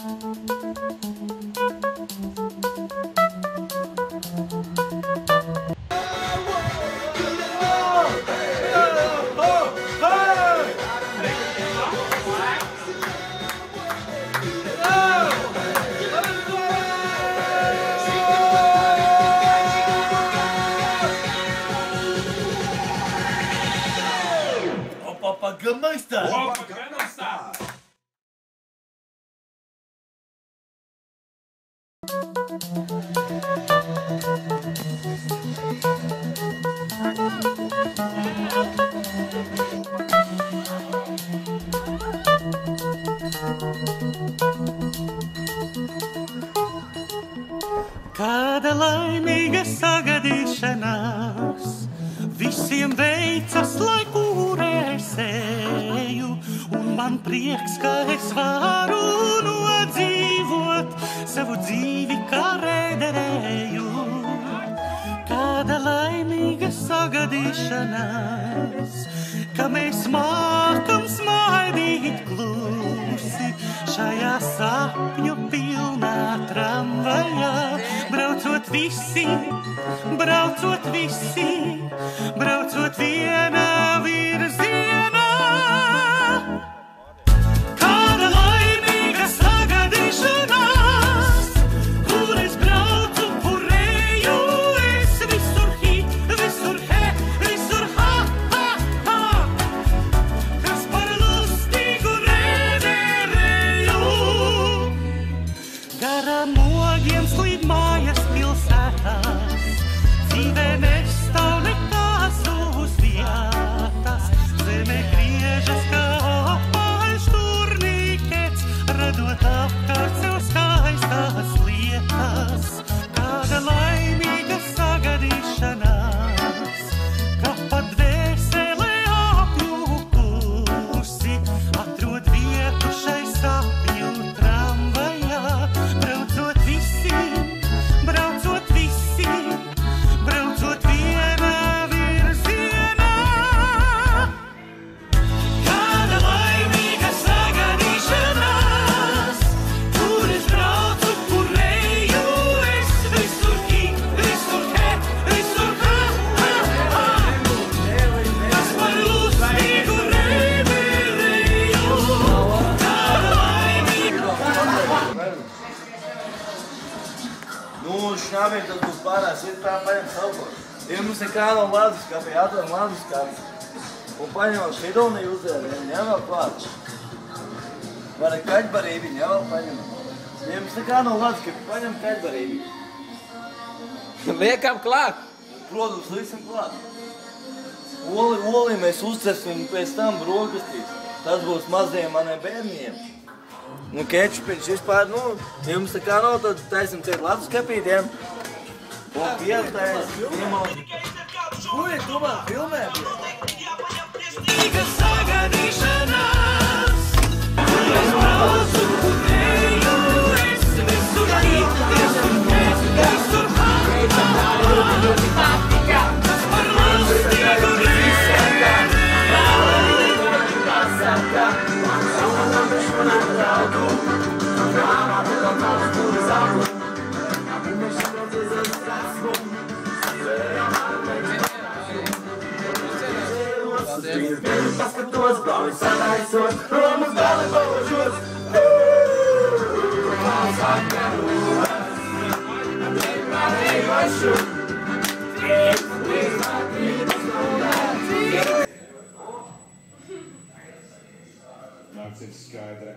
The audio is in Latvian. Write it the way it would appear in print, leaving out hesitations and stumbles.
Gangnam Style. Opa, Gangnam Style. Kāda laimīga sagadīšanās visiem veicas, lai kūrēsēju, un man prieks, ka es varu nodzīvot savu dzīvi kā rēderēju. Kāda laimīga sagadīšanās, ka mēs mākam smaidīt klusi šajā sapņu pilnā tramvajā, braucot visi, braucot vienā virzienā. Kāda laimīga sagadīšanās, kur es braucu, kur eju, es visur visur he, visur ha, ha, ha, kas par lustīgu rēderēju. Garām mogiem slīd mājas pilsētās, dzīvē nestāv nekās uz vietas, zeme griežas kā opaļš turnīkets, radot apkārt sev skaistās lietas. Kāda laimīga sagadīšanās, ka pat dvēselē apjukusi, atrod vietu šai sapņu tramvajā, braucot visi, braucot vienā virzienā. Kāda laimīga sagadīšanās, kur es braucu, kur eju, es visur visur he, visur ha, ha, ha, kas par lustīgu rēderēju. Kāda laimīga. Nu, šņābiem tas būs pārās, iet tā paņem savu. Ja mums nekā nav leduskapī, atver leduskapī. Un paņem šidulni uzēr, ņem vēl klāt. Vai kaļbarībi, ņem vēl paņem. Ja mums nekā nav leduskapī, paņem kaļbarībi. Liekam klāt. Protams, liksim klāt. Oli mēs uzcersim pēc tam brokastīs. Tas būs maziem maniem bērniem. Nu, kečupiņš vispār, nu, ja jums nekā nav, tad taisim ciet leduskapītiem. Un pietēs, piemāk. Ko ir domāt filmē? Laimīga sagadīšanās, kur es braucu, kur eju, es visur visur ha, ha, ha, kas par lustīgu Paskatos, brauļi sataisot, romas gali pavažos. Nakts ir skaidra.